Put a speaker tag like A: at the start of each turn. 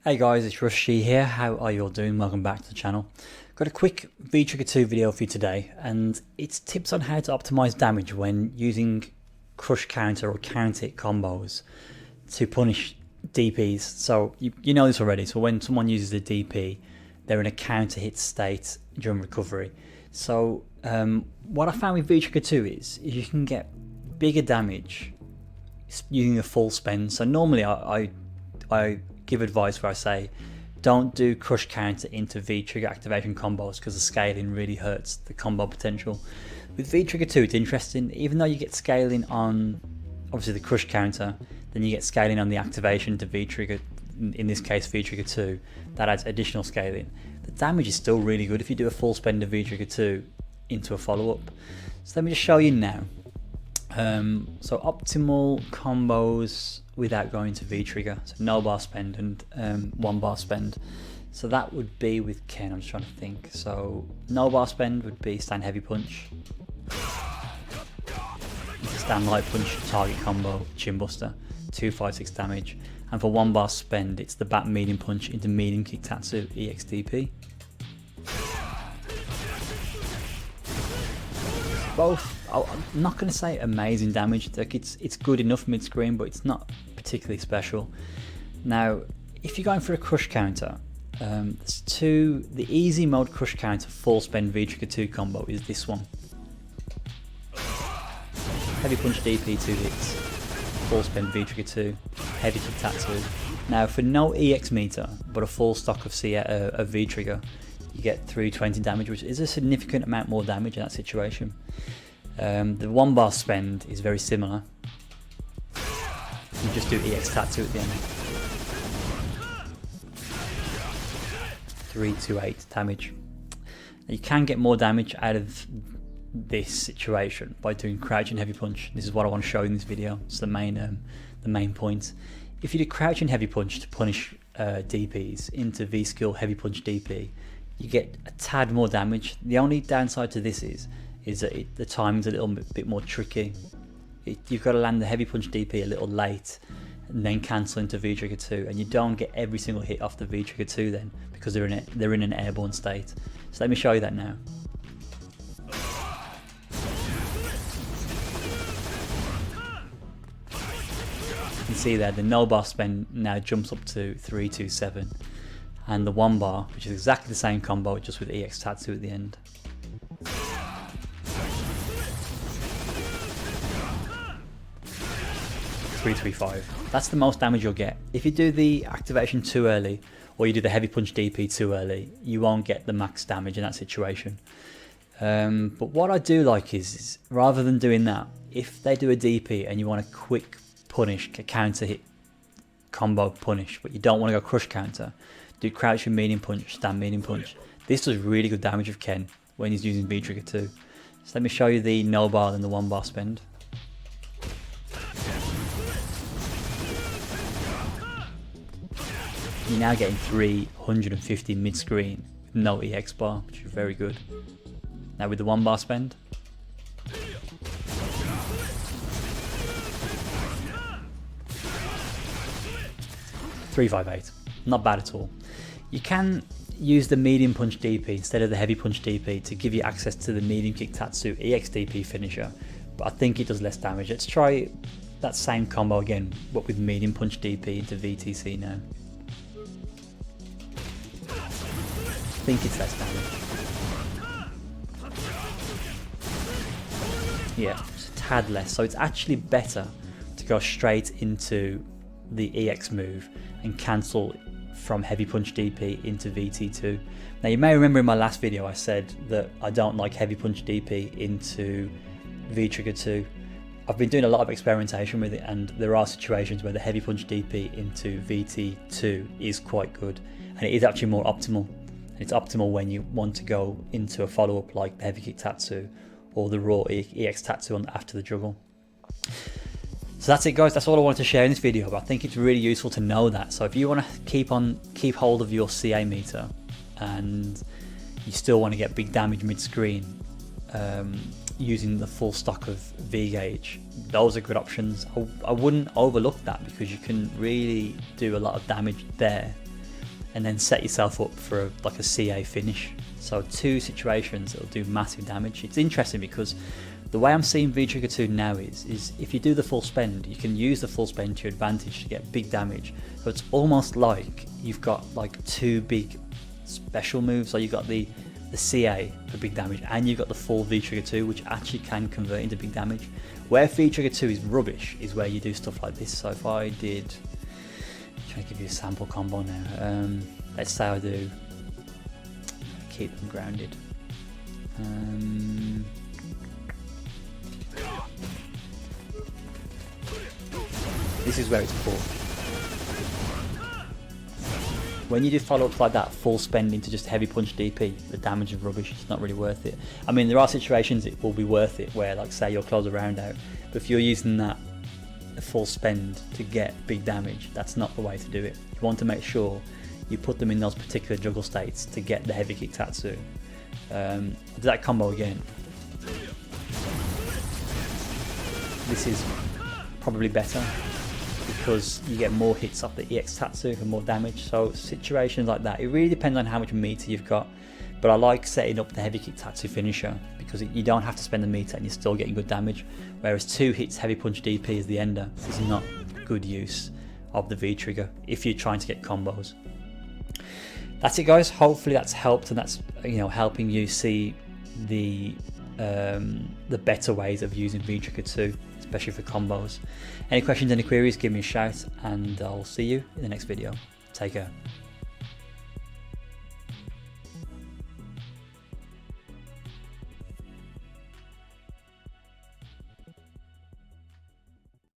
A: Hey guys, it's Rushy here. How are you all doing? Welcome back to the channel. Got a quick VT2 video for you today, and it's tips on how to optimize damage when using crush counter or count hit combos to punish DPs. So you know this already. So when someone uses a DP, they're in a counter hit state during recovery. So what I found with VT2 is you can get bigger damage using a full spend. So normally I give advice where I say don't do crush counter into V trigger activation combos because the scaling really hurts the combo potential. With V trigger 2 it's interesting, even though you get scaling on obviously the crush counter, then you get scaling on the activation to V trigger, in this case V trigger 2, that adds additional scaling. The damage is still really good if you do a full spend of V trigger 2 into a follow up. So let me just show you now. So optimal combos without going to V trigger, so no bar spend and 1 bar spend. So that would be with Ken. I'm just trying to think. So no bar spend would be stand heavy punch, stand light punch, target combo, chin buster, 256 damage, and for 1 bar spend it's the bat medium punch into medium kick tatsu EXDP. Both, I'm not going to say amazing damage, like it's good enough mid screen, but it's not particularly special. Now if you're going for a crush counter, there's two. The easy mode crush counter full spend V trigger 2 combo is this one. Heavy punch DP 2 hits, full spend V trigger 2, heavy kick tatsu. Now for no EX meter but a full stock of V trigger, you get 320 damage, which is a significant amount more damage in that situation. The 1 bar spend is very similar. You just do EX Tatsu at the end. 328 damage. Now you can get more damage out of this situation by doing crouching heavy punch. This is what I want to show in this video. It's the main point. If you do crouching heavy punch to punish DPs into V skill heavy punch DP, you get a tad more damage. The only downside to this is that the timing's a little bit more tricky. You've got to land the heavy punch DP a little late and then cancel into V trigger 2, and you don't get every single hit off the V trigger 2 then because they're in an airborne state. So let me show you that now. You can see there the no bar spend now jumps up to 327, and the 1 bar, which is exactly the same combo just with EX Tatsu at the end. 335. That's the most damage you'll get. If you do the activation too early, or you do the heavy punch DP too early, you won't get the max damage in that situation. But what I do like is rather than doing that, if they do a DP and you want a quick punish, a counter hit combo punish, but you don't want to go crush counter, do crouching medium punch, stand medium punch. This does really good damage of Ken when he's using V trigger 2. So let me show you the no bar and the 1 bar spend. You're now getting 350 mid screen with no EX bar, which is very good. Now with the 1 bar spend, .358, not bad at all. You can use the medium punch DP instead of the heavy punch DP to give you access to the medium kick tatsu EXDP finisher, but I think it does less damage. Let's try that same combo again, but with medium punch DP into VTC now. I think it's less damage. Yeah, it's a tad less. So it's actually better to go straight into the EX move and cancel from heavy punch DP into VT2. Now you may remember in my last video I said that I don't like heavy punch DP into V trigger 2. I've been doing a lot of experimentation with it, and there are situations where the heavy punch DP into VT2 is quite good, and it is actually more optimal. It's optimal when you want to go into a follow-up like the heavy kick tatsu or the raw EX tatsu after the juggle. So that's it guys, that's all I wanted to share in this video, but I think it's really useful to know that. So if you want to keep hold of your CA meter and you still want to get big damage mid-screen using the full stock of V gauge, those are good options. I wouldn't overlook that because you can really do a lot of damage there and then set yourself up for like a CA finish. So 2 situations that will do massive damage. It's interesting because the way I'm seeing V-Trigger 2 now is if you do the full spend, you can use the full spend to your advantage to get big damage. So it's almost like you've got like 2 big special moves. So you've got the CA for big damage, and you've got the full V-Trigger 2, which actually can convert into big damage. Where V-Trigger 2 is rubbish is where you do stuff like this. So if I did, I'm trying to give you a sample combo now. Let's say I do keep them grounded. This is where it's poor. When you do follow-ups like that, full spending to just heavy punch DP, the damage is rubbish, it's not really worth it. I mean, there are situations it will be worth it, where like say you'll close a round out, but if you're using that full spend to get big damage, that's not the way to do it. You want to make sure you put them in those particular juggle states to get the heavy kick tatsu. I'll do that combo again. This is probably better, because you get more hits off the EX Tatsu for more damage. So situations like that, it really depends on how much meter you've got, but I like setting up the heavy kick Tatsu finisher because you don't have to spend the meter and you're still getting good damage, whereas 2 hits heavy punch DP as the ender is not good use of the V trigger if you're trying to get combos. That's it guys, hopefully that's helped, and that's, you know, helping you see the better ways of using V-Trigger 2, especially for combos. Any questions, any queries, give me a shout, and I'll see you in the next video. Take care.